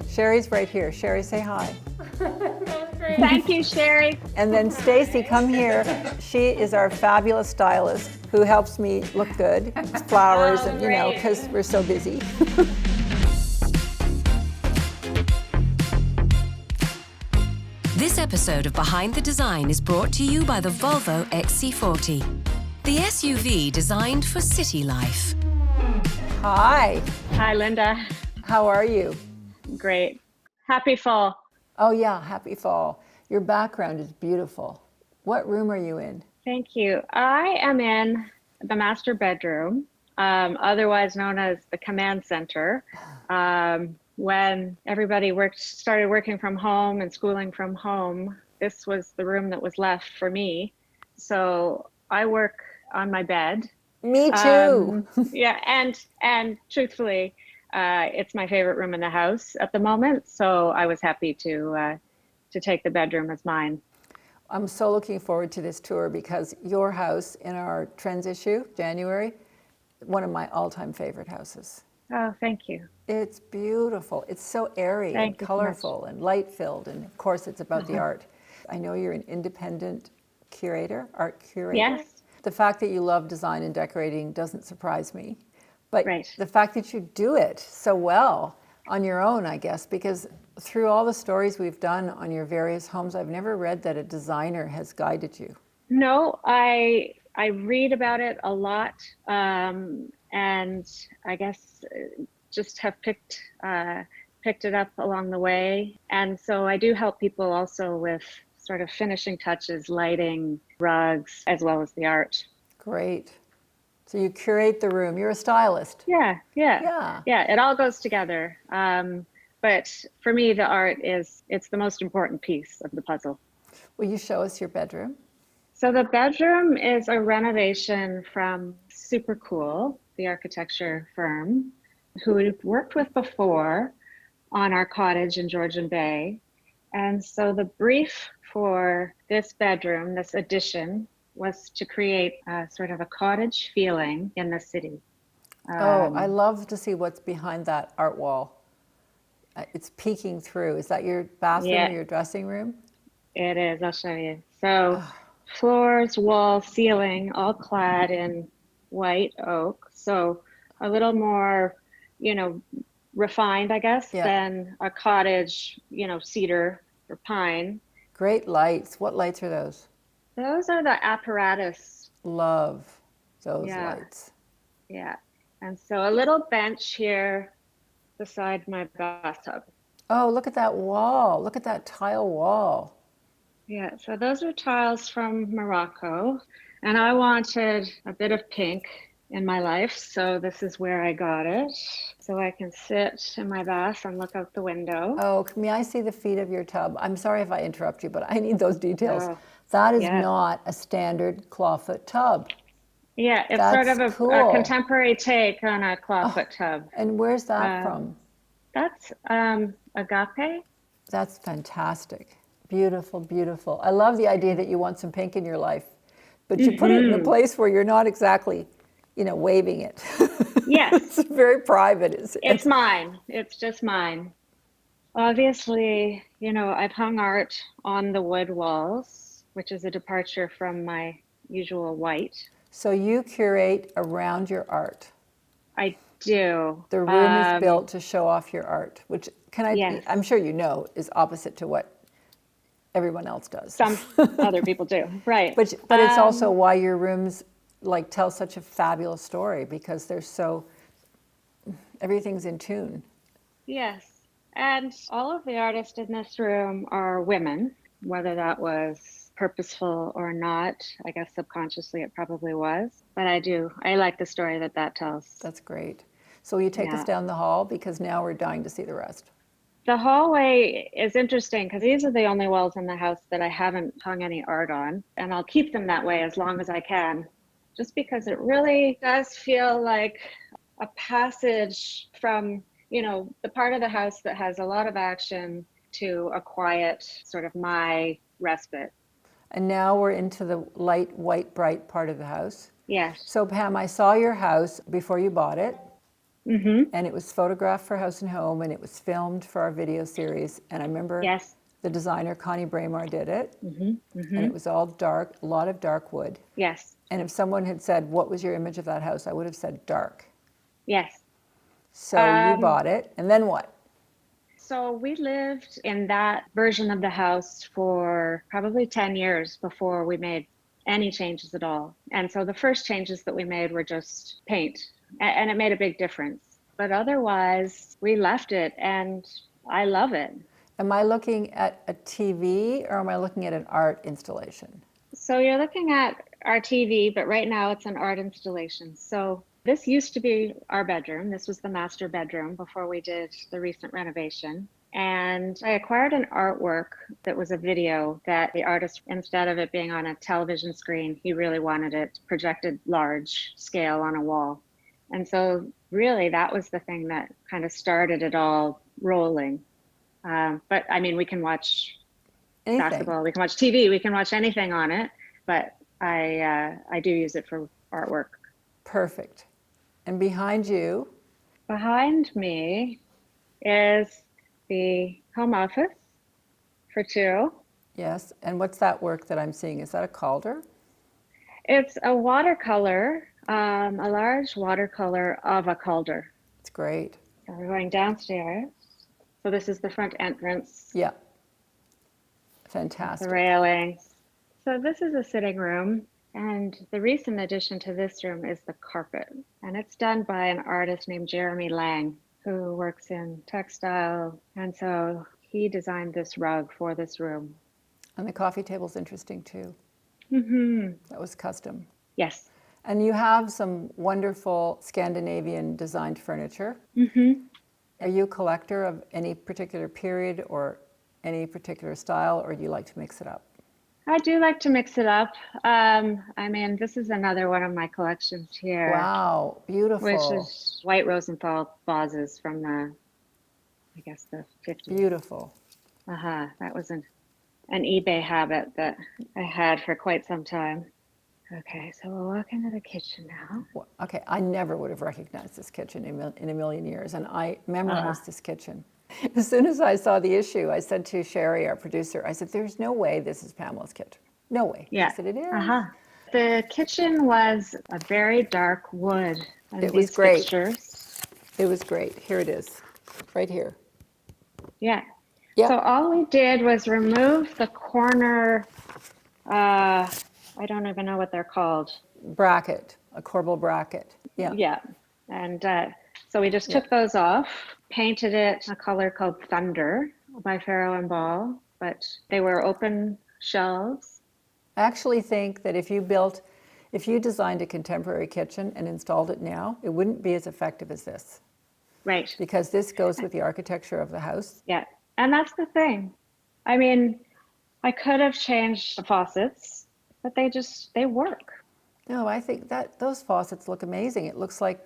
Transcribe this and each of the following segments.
Sherry's right here. Sherry, say hi. Thank you, Sherry. And then Stacy, come here. She is our fabulous stylist who helps me look good. It's flowers and, because we're so busy. This episode of Behind the Design is brought to you by the Volvo XC40, the SUV designed for city life. Hi. Hi, Linda. How are you? Great. Happy fall. Oh yeah, happy fall. Your background is beautiful. What room are you in? Thank you. I am in the master bedroom, otherwise known as the command center. When everybody started working from home and schooling from home, this was the room that was left for me. So I work on my bed. Me too. Yeah, and truthfully, it's my favorite room in the house at the moment. So I was happy to take the bedroom as mine. I'm so looking forward to this tour because your house in our trends issue, January, one of my all-time favorite houses. Oh, thank you. It's beautiful. It's so airy and colorful and light-filled, and of course it's about the art. I know you're an independent curator, art curator. Yes. The fact that you love design and decorating doesn't surprise me, but Right. the fact that you do it so well on your own, I guess, because through all the stories we've done on your various homes, I've never read that a designer has guided you. No, I read about it a lot, and I guess just have picked it up along the way. And so I do help people also with sort of finishing touches, lighting, rugs, as well as the art. Great. So you curate the room. You're a stylist. Yeah. It all goes together. But for me, the art it's the most important piece of the puzzle. Will you show us your bedroom? So the bedroom is a renovation from Super Cool, the architecture firm, who we've worked with before on our cottage in Georgian Bay. And so the brief for this bedroom, this addition, was to create sort of a cottage feeling in the city. I love to see what's behind that art wall. It's peeking through. Is that your bathroom or your dressing room? It is. I'll show you. So floors, wall, ceiling, all clad in white oak. So a little more, refined, I guess, than a cottage, cedar or pine. Great lights. What lights are those? Those are the apparatus. Love those lights. Yeah. And so a little bench here beside my bathtub. Oh, look at that wall. Look at that tile wall. Yeah, so those are tiles from Morocco, and I wanted a bit of pink in my life, so this is where I got it. So I can sit in my bath and look out the window. Oh, may I see the feet of your tub? I'm sorry if I interrupt you, but I need those details. That is not a standard clawfoot tub. Yeah, it's That's sort of a contemporary take on a clawfoot tub. And where's that from? That's agape. That's fantastic. Beautiful, beautiful. I love the idea that you want some pink in your life, but you put it in a place where you're not exactly, waving it. Yes. It's very private. It's mine. It's just mine. Obviously, I've hung art on the wood walls, which is a departure from my usual white. So you curate around your art. I do. The room is built to show off your art, which Yes. I'm sure is opposite to what everyone else does. Some other people do, right. But it's also why your rooms tell such a fabulous story, because everything's in tune. Yes, and all of the artists in this room are women, whether that was purposeful or not. I guess subconsciously it probably was, but I like the story that tells. That's great. So will you take us down the hall, because now we're dying to see the rest. The hallway is interesting because these are the only walls in the house that I haven't hung any art on, and I'll keep them that way as long as I can, just because it really does feel like a passage from, the part of the house that has a lot of action to a quiet sort of my respite. And now we're into the light, white, bright part of the house. Yes. So Pam, I saw your house before you bought it. Mm-hmm. and it was photographed for House and Home, and it was filmed for our video series. And I remember Yes. the designer, Connie Braemar, did it, Mm-hmm. and Mm-hmm. it was all dark, a lot of dark wood. Yes. And if someone had said, what was your image of that house? I would have said dark. Yes. So you bought it, and then what? So we lived in that version of the house for probably 10 years before we made any changes at all. And so the first changes that we made were just paint, and it made a big difference. But otherwise, we left it, and I love it. Am I looking at a TV or am I looking at an art installation? So you're looking at our TV, but right now it's an art installation. So this used to be our bedroom. This was the master bedroom before we did the recent renovation. And I acquired an artwork that was a video that the artist, instead of it being on a television screen, he really wanted it projected large scale on a wall. And so, really, that was the thing that kind of started it all rolling. But I mean, we can watch Anything. basketball, we can watch TV, we can watch anything on it. But I do use it for artwork. Perfect. And behind you, Behind me is the home office for two. yes, and what's that work that I'm seeing? Is that a Calder? It's a watercolor, a large watercolor of a Calder. It's great. So we're going downstairs. So this is the front entrance, Yeah, the fantastic. railings. So this is a sitting room. And the recent addition to this room is the carpet. And it's done by an artist named Jeremy Lang, who works in textile. And so he designed this rug for this room. And the coffee table's interesting too. Mm-hmm. That was custom. Yes. And you have some wonderful Scandinavian designed furniture. Mm-hmm. Are you a collector of any particular period or any particular style, or do you like to mix it up? I do like to mix it up. I mean, this is another one of my collections here. Wow, beautiful. Which is white Rosenthal vases from I guess the 50s. Beautiful. That was an eBay habit that I had for quite some time. Okay, so we'll walk into the kitchen now. Okay, I never would have recognized this kitchen in a million years, and I memorized this kitchen. As soon as I saw the issue, I said to Sherry, our producer, I said, there's no way this is Pamela's kitchen. No way. Yeah. She said, it is. The kitchen was a very dark wood. And It was these great. Fixtures. It was great. Here it is, right here. Yeah. Yeah. So all we did was remove the corner, I don't even know what they're called. Bracket, a corbel bracket. Yeah. Yeah. And so we just took those off, painted it a color called Thunder by Farrow and Ball, but they were open shelves. I actually think that if you designed a contemporary kitchen and installed it now, it wouldn't be as effective as this. Right. Because this goes with the architecture of the house. Yeah. And that's the thing. I mean, I could have changed the faucets, but they work. No, I think that those faucets look amazing. It looks like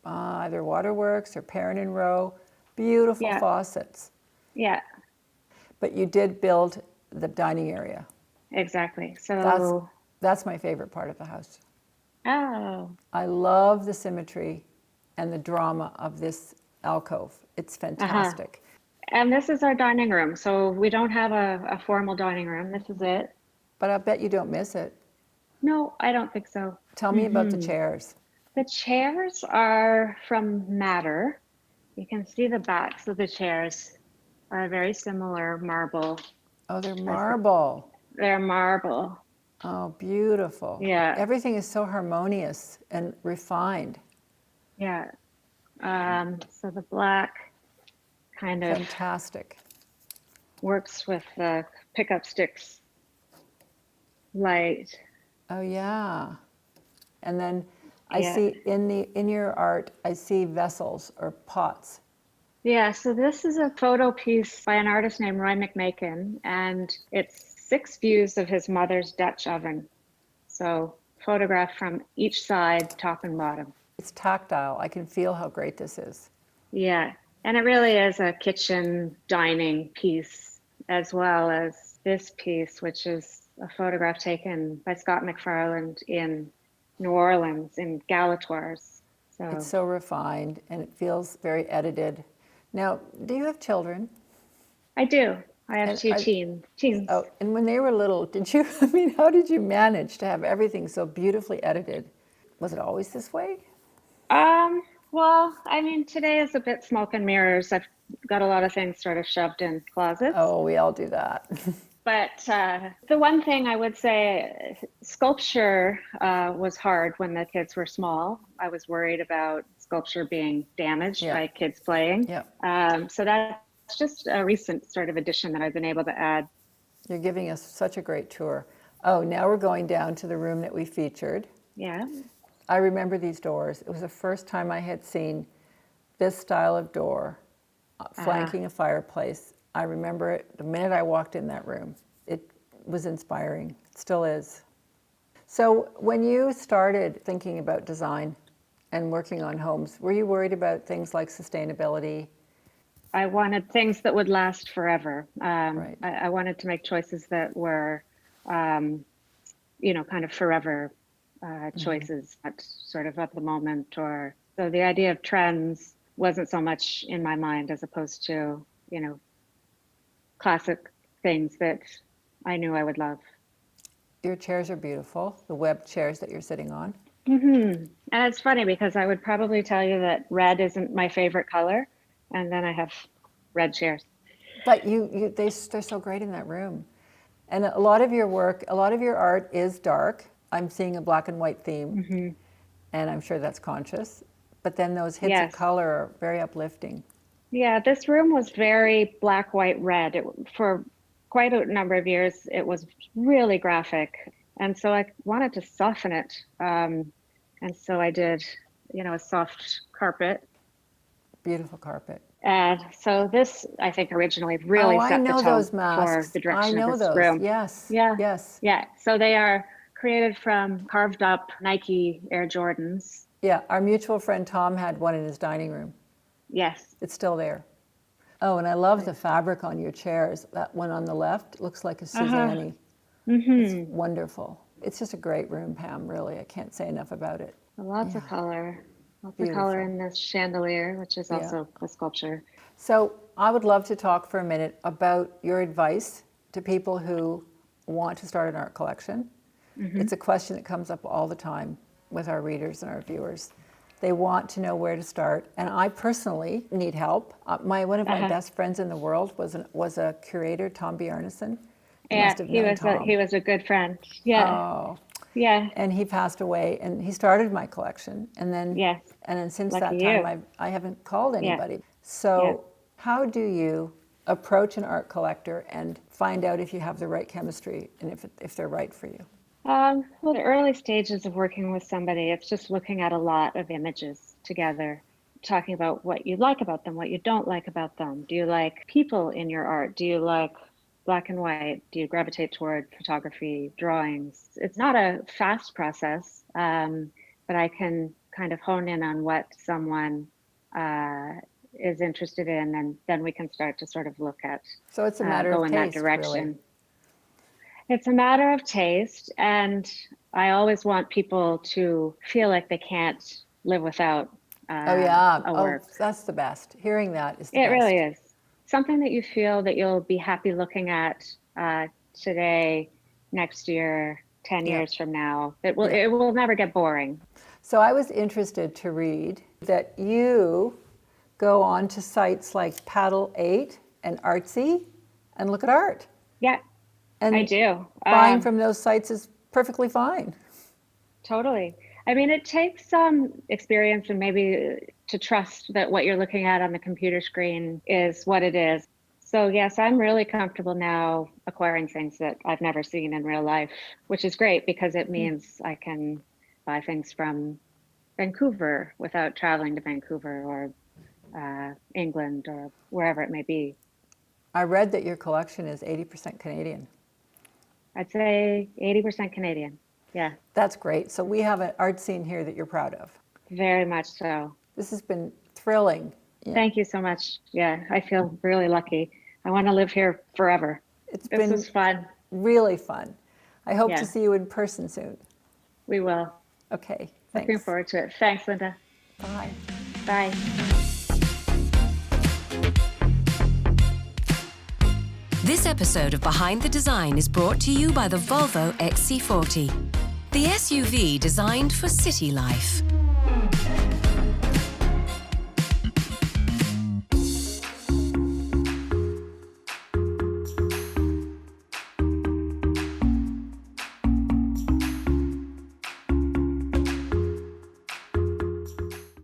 either Waterworks or Perrin and Rowe. Beautiful faucets. Yeah, But you did build the dining area. exactly. So That's my favorite part of the house. oh, I love the symmetry and the drama of this alcove. It's fantastic. and this is our dining room. So we don't have a formal dining room. This is it. But I bet you don't miss it. No, I don't think so. Tell me about the chairs. The chairs are from Matter. You can see the backs of the chairs are very similar marble. Oh, they're marble. They're marble. Oh, beautiful. Yeah. Everything is so harmonious and refined. Yeah. So the black kind of Fantastic. works with the pickup sticks light. Oh, yeah. And then I Yeah. see in your art, I see vessels or pots. Yeah, so this is a photo piece by an artist named Roy McMakin, and it's 6 views of his mother's Dutch oven. So photographed from each side, top and bottom. It's tactile. I can feel how great this is. Yeah, and it really is a kitchen dining piece, as well as this piece, which is a photograph taken by Scott McFarland in New Orleans in Galatoirs. So It's so refined and it feels very edited. Now, do you have children? I do. I have And two teens. Oh, and when they were little, did you, I mean, how did you manage to have everything so beautifully edited? Was it always this way? Well, I mean, today is a bit smoke and mirrors. I've got a lot of things sort of shoved in closets. Oh, we all do that. But the one thing I would say, sculpture was hard when the kids were small. I was worried about sculpture being damaged Yeah. by kids playing. Yeah. So that's just a recent sort of addition that I've been able to add. You're giving us such a great tour. Oh, now we're going down to the room that we featured. Yeah. I remember these doors. It was the first time I had seen this style of door flanking a fireplace. I remember it the minute I walked in that room. It was inspiring. It still is. So when you started thinking about design and working on homes, were you worried about things like sustainability? I wanted things that would last forever. Right. I wanted to make choices that were, kind of forever choices, not sort of at the moment. Or so the idea of trends wasn't so much in my mind as opposed to, classic things that I knew I would love. Your chairs are beautiful, the web chairs that you're sitting on. And it's funny because I would probably tell you that red isn't my favorite color, and then I have red chairs. But they're so great in that room. And a lot of your work, a lot of your art is dark. I'm seeing a black and white theme, and I'm sure that's conscious. But then those hits of Yes. color are very uplifting. Yeah, this room was very black, white, red. For quite a number of years, it was really graphic. And so I wanted to soften it. And so I did, a soft carpet. Beautiful carpet. And so this, I think, originally really I set the know tone those for masks. the direction I know of this those. room. Yes. Yeah. Yes. Yeah. So they are created from carved up Nike Air Jordans. Yeah. Our mutual friend Tom had one in his dining room. Yes. It's still there. Oh, and I love the fabric on your chairs. That one on the left looks like a Suzanne. It's wonderful. It's just a great room, Pam, really. I can't say enough about it. Lots of color. Lots Beautiful. of color in this chandelier, which is also a sculpture. So I would love to talk for a minute about your advice to people who want to start an art collection. It's a question that comes up all the time with our readers and our viewers. They want to know where to start, and I personally need help. One of my best friends in the world was a curator, Tom Bjarnason. Yeah, he was a good friend. Yeah. Oh, Yeah. and he passed away, and he started my collection, and then Yes. since Lucky that time you. I haven't called Yeah. anybody. So how do you approach an art collector and find out if you have the right chemistry and if they're right for you? Well, the early stages of working with somebody, it's just looking at a lot of images together, talking about what you like about them, what you don't like about them. Do you like people in your art? Do you like black and white? Do you gravitate toward photography, drawings? It's not a fast process, but I can kind of hone in on what someone is interested in, and then we can start to sort of look at So it's a matter go of in taste, that direction. really. It's a matter of taste, and I always want people to feel like they can't live without a work. That's the best. Hearing that is the It best. really is. Something that you feel that you'll be happy looking at today, next year, 10 years from now. It will never get boring. So I was interested to read that you go on to sites like Paddle 8 and Artsy and look at art. Yeah, And I do. Buying from those sites is perfectly fine. Totally. I mean, it takes some experience and maybe to trust that what you're looking at on the computer screen is what it is. So yes, I'm really comfortable now acquiring things that I've never seen in real life, which is great because it means I can buy things from Vancouver without traveling to Vancouver or England or wherever it may be. I read that your collection is 80% Canadian. I'd say 80% Canadian. Yeah. That's great. So we have an art scene here that you're proud of. Very much so. This has been thrilling. Yeah. Thank you so much. Yeah, I feel really lucky. I want to live here forever. This been was fun. Really fun. I hope to see you in person soon. We will. Okay, thanks. Looking forward to it. Thanks, Linda. Bye. Bye. This episode of Behind the Design is brought to you by the Volvo XC40, the SUV designed for city life.